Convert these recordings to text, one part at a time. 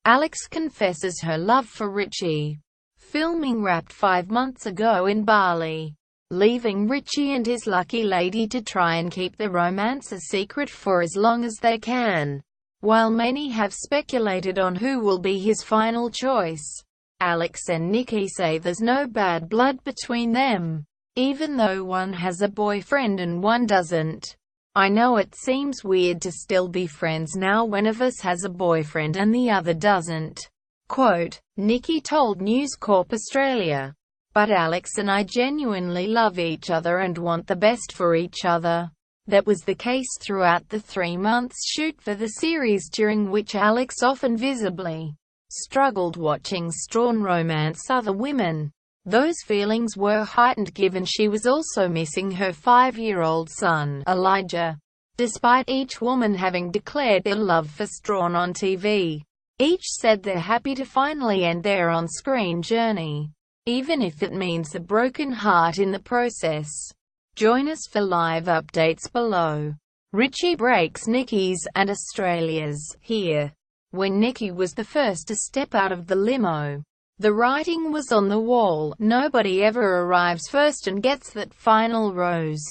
Alex confesses her love for Richie. Filming wrapped 5 months ago in Bali, leaving Richie and his lucky lady to try and keep the romance a secret for as long as they can. While many have speculated on who will be his final choice, Alex and Nikki say there's no bad blood between them, even though one has a boyfriend and one doesn't. I know it seems weird to still be friends now when one of us has a boyfriend and the other doesn't. Quote, Nikki told News Corp Australia. But Alex and I genuinely love each other and want the best for each other. That was the case throughout the 3 months shoot for the series, during which Alex often visibly struggled watching Strahan romance other women. Those feelings were heightened given she was also missing her 5-year-old son, Elijah. Despite each woman having declared their love for Strahan on TV, each said they're happy to finally end their on-screen journey, even if it means a broken heart in the process. Join us for live updates below. Richie breaks Nikki's and Australia's here. When Nikki was the first to step out of the limo, the writing was on the wall: nobody ever arrives first and gets that final rose.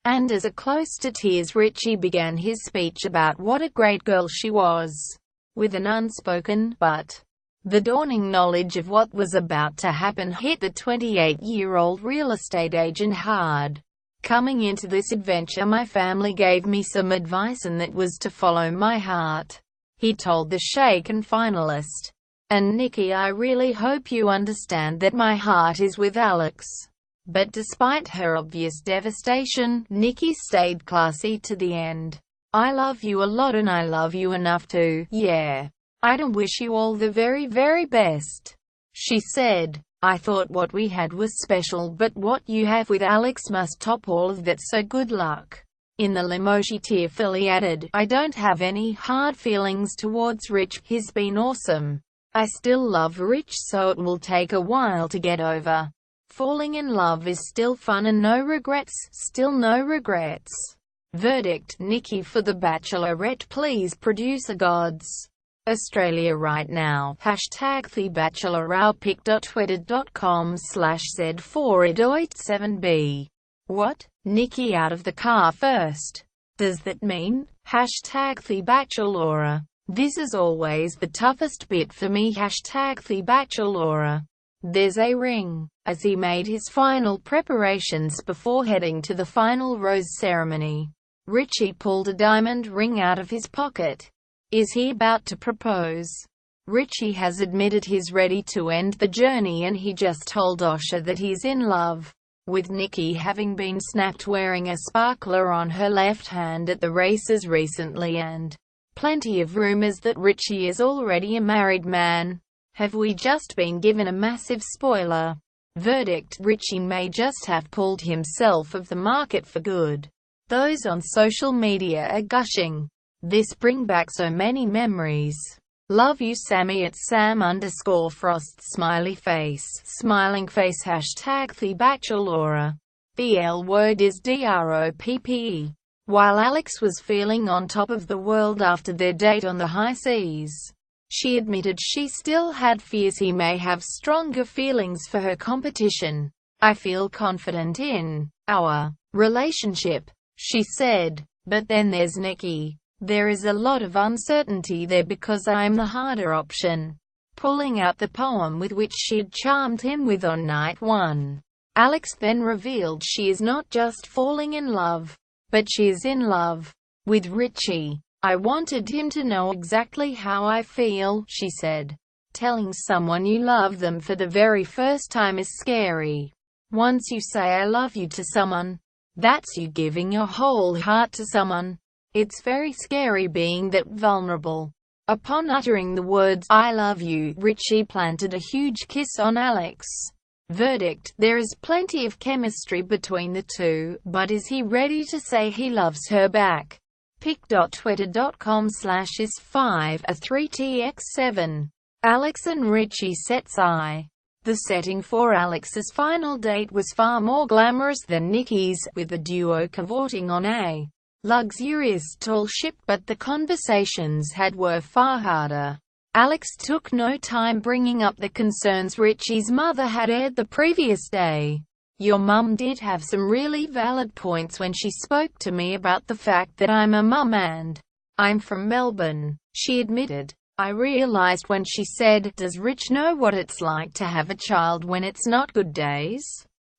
And as a close to tears, Richie began his speech about what a great girl she was, with an unspoken but. The dawning knowledge of what was about to happen hit the 28-year-old real estate agent hard. Coming into this adventure, my family gave me some advice, and that was to follow my heart, he told the shaken finalist. And Nikki, I really hope you understand that my heart is with Alex. But despite her obvious devastation, Nikki stayed classy to the end. I love you a lot and I love you enough to, yeah. I don't wish you all the very, very best. She said, I thought what we had was special, but what you have with Alex must top all of that, so good luck. In the limo she tearfully added, I don't have any hard feelings towards Rich, he's been awesome. I still love Rich, so it will take a while to get over. Falling in love is still fun and no regrets, still no regrets. Verdict, Nikki for The Bachelorette, please producer gods. Australia right now. Hashtag The Bachelor. pic.twitter.com/Z4idoit7b. What? Nikki out of the car first. Does that mean? Hashtag The Bachelor. This is always the toughest bit for me. Hashtag The Bachelor. There's a ring. As he made his final preparations before heading to the final rose ceremony, Richie pulled a diamond ring out of his pocket. Is he about to propose? Richie has admitted he's ready to end the journey, and he just told Osha that he's in love with Nikki, having been snapped wearing a sparkler on her left hand at the races recently, and plenty of rumors that Richie is already a married man. Have we just been given a massive spoiler? Verdict, Richie may just have pulled himself off the market for good. Those on social media are gushing. This bring back so many memories. Love you Sammy at Sam_Frost smiley face, smiling face. Hashtag The Bachelor. The L word is DROPPE. While Alex was feeling on top of the world after their date on the high seas, she admitted she still had fears he may have stronger feelings for her competition. I feel confident in our relationship, she said. But then there's Nikki. There is a lot of uncertainty there because I'm the harder option. Pulling out the poem with which she'd charmed him with on night 1, Alex then revealed she is not just falling in love, but she is in love with Richie. I wanted him to know exactly how I feel, she said. Telling someone you love them for the very first time is scary. Once you say I love you to someone, that's you giving your whole heart to someone. It's very scary being that vulnerable. Upon uttering the words, I love you, Richie planted a huge kiss on Alex. Verdict, there is plenty of chemistry between the two, but is he ready to say he loves her back? pic.twitter.com/is5a3tx7. Alex and Richie sets eye. The setting for Alex's final date was far more glamorous than Nikki's, with the duo cavorting on a luxurious tall ship, but the conversations had were far harder. Alex took no time bringing up the concerns Richie's mother had aired the previous day. "Your mum did have some really valid points when she spoke to me about the fact that I'm a mum and I'm from Melbourne," she admitted. "I realized when she said, 'Does Rich know what it's like to have a child when it's not good days?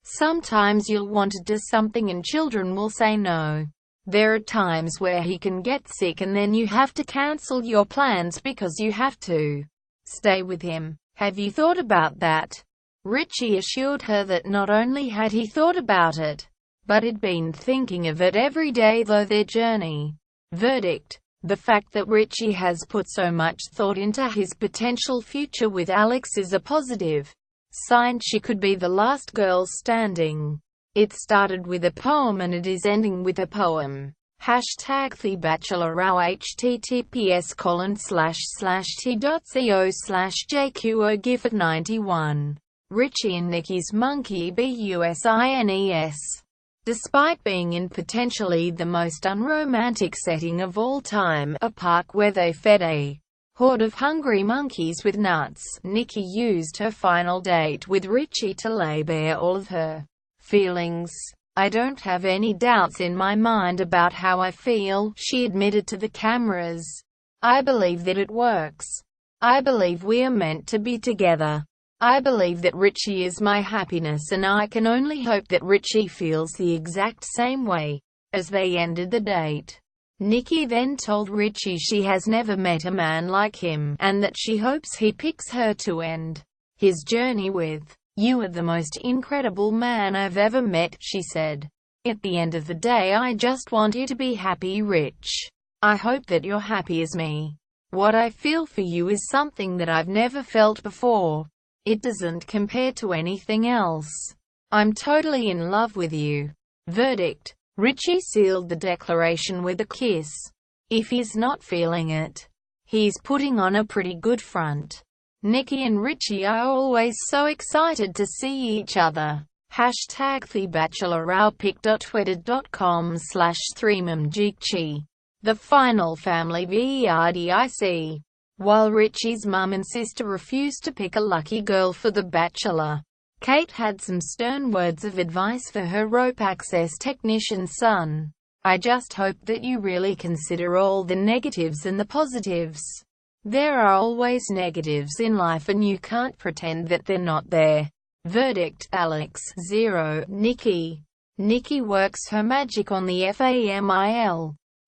Sometimes you'll want to do something and children will say no. There are times where he can get sick and then you have to cancel your plans because you have to stay with him. Have you thought about that?'" Richie assured her that not only had he thought about it, but he'd been thinking of it every day through their journey. Verdict: the fact that Richie has put so much thought into his potential future with Alex is a positive sign. She could be the last girl standing. It started with a poem and it is ending with a poem. #The Bachelor Row https://t.co/jqo gif 91. Richie and Nikki's monkey busines. Despite being in potentially the most unromantic setting of all time, a park where they fed a horde of hungry monkeys with nuts, Nikki used her final date with Richie to lay bare all of her feelings. "I don't have any doubts in my mind about how I feel," she admitted to the cameras. "I believe that it works. I believe we are meant to be together. I believe that Richie is my happiness and I can only hope that Richie feels the exact same way." As they ended the date, Nikki then told Richie she has never met a man like him, and that she hopes he picks her to end his journey with. "You are the most incredible man I've ever met," she said. "At the end of the day I just want you to be happy, Rich. I hope that you're happy as me. What I feel for you is something that I've never felt before. It doesn't compare to anything else. I'm totally in love with you." Verdict: Richie sealed the declaration with a kiss. If he's not feeling it, he's putting on a pretty good front. Nikki and Richie are always so excited to see each other. #The Bachelor Row pic.twitter.com/3mmgchi. The final family verdict. While Richie's mum and sister refused to pick a lucky girl for The Bachelor, Kate had some stern words of advice for her rope access technician son. "I just hope that you really consider all the negatives and the positives. There are always negatives in life and you can't pretend that they're not there." Verdict: Alex 0, Nikki. Nikki works her magic on the family.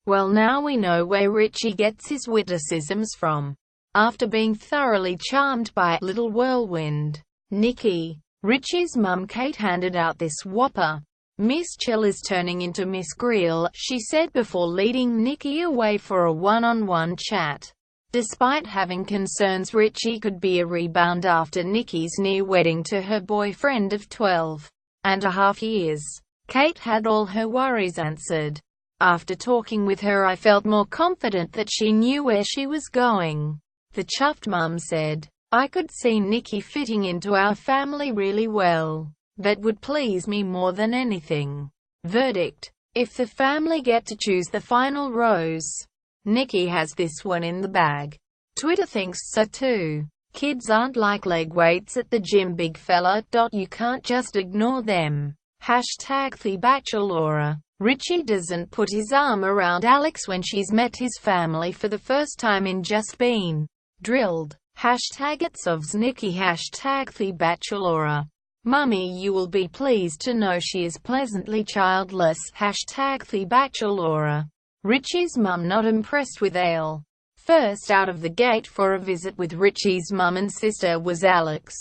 Well, now we know where Richie gets his witticisms from. After being thoroughly charmed by Little Whirlwind, Nikki, Richie's mum Kate handed out this whopper. "Miss Chill is turning into Miss Grill," she said before leading Nikki away for a one-on-one chat. Despite having concerns Richie could be a rebound after Nikki's near wedding to her boyfriend of 12.5 years, Kate had all her worries answered. "After talking with her I felt more confident that she knew where she was going," the chuffed mum said. "I could see Nikki fitting into our family really well. That would please me more than anything." Verdict: if the family get to choose the final rose, Nikki has this one in the bag. Twitter thinks so too. "Kids aren't like leg weights at the gym, big fella. You can't just ignore them." #The Bachelor. Richie doesn't put his arm around Alex when she's met his family for the first time in Just Been Drilled. #It's Nikki. #The Bachelor. Mummy, you will be pleased to know she is pleasantly childless. #The Bachelor. Richie's mum not impressed with Ale. First out of the gate for a visit with Richie's mum and sister was Alex,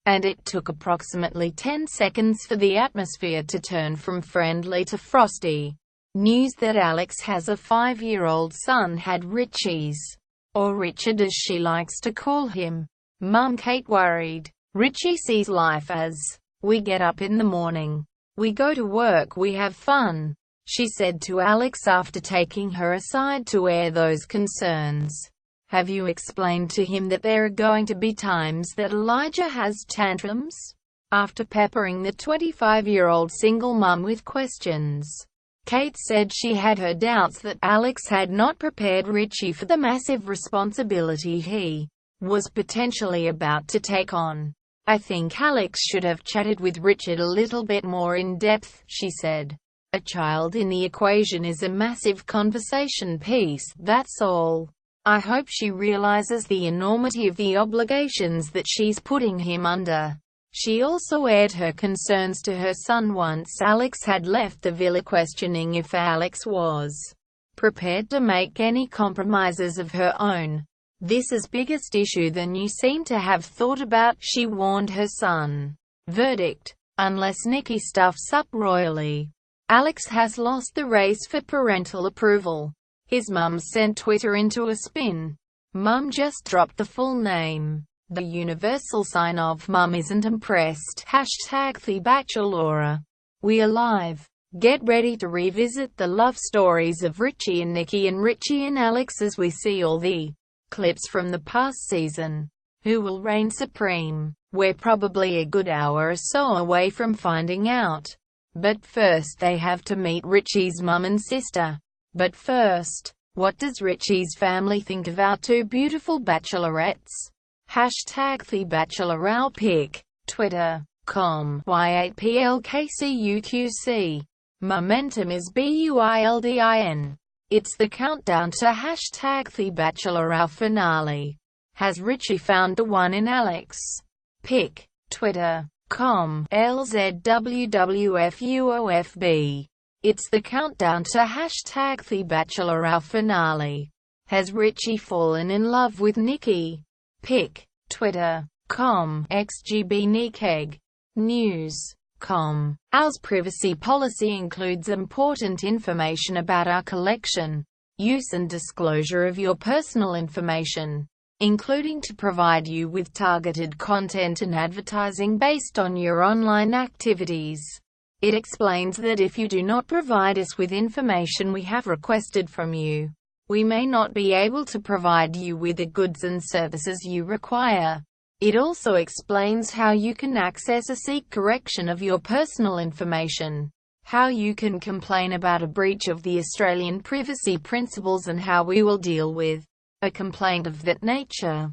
and it took approximately 10 seconds for the atmosphere to turn from friendly to frosty. News that Alex has a 5-year-old son had Richie's, or Richard as she likes to call him, mum Kate worried. Richie sees life as, "We get up in the morning, we go to work, we have fun," she said to Alex after taking her aside to air those concerns. "Have you explained to him that there are going to be times that Elijah has tantrums?" After peppering the 25-year-old single mum with questions, Kate said she had her doubts that Alex had not prepared Richie for the massive responsibility he was potentially about to take on. "I think Alex should have chatted with Richard a little bit more in depth," she said. "A child in the equation is a massive conversation piece, that's all. I hope she realizes the enormity of the obligations that she's putting him under." She also aired her concerns to her son once Alex had left the villa, questioning if Alex was prepared to make any compromises of her own. "This is biggest issue than you seem to have thought about," she warned her son. Verdict: unless Nikki stuffs up royally, Alex has lost the race for parental approval. His mum sent Twitter into a spin. Mum just dropped the full name. The universal sign of mum isn't impressed. #The Bachelor. We are live. Get ready to revisit the love stories of Richie and Nikki and Richie and Alex as we see all the clips from the past season. Who will reign supreme? We're probably a good hour or so away from finding out. But first they have to meet Richie's mum and sister. But first, what does Richie's family think of our two beautiful bachelorettes? #The Bachelor pic. Twitter.com/Y8PLKCUQC. Momentum is BUILDIN. It's the countdown to #The Bachelor finale. Has Richie found the one in Alex? Pic. Twitter.com/LZWWFUOFB. It's the countdown to #The Bachelor finale. Has Richie fallen in love with Nikki? Pic. Twitter.com/XGBNikeg. News.com. Our privacy policy includes important information about our collection, use and disclosure of your personal information, including to provide you with targeted content and advertising based on your online activities. It explains that if you do not provide us with information we have requested from you, we may not be able to provide you with the goods and services you require. It also explains how you can access or seek correction of your personal information, how you can complain about a breach of the Australian privacy principles, and how we will deal with a complaint of that nature.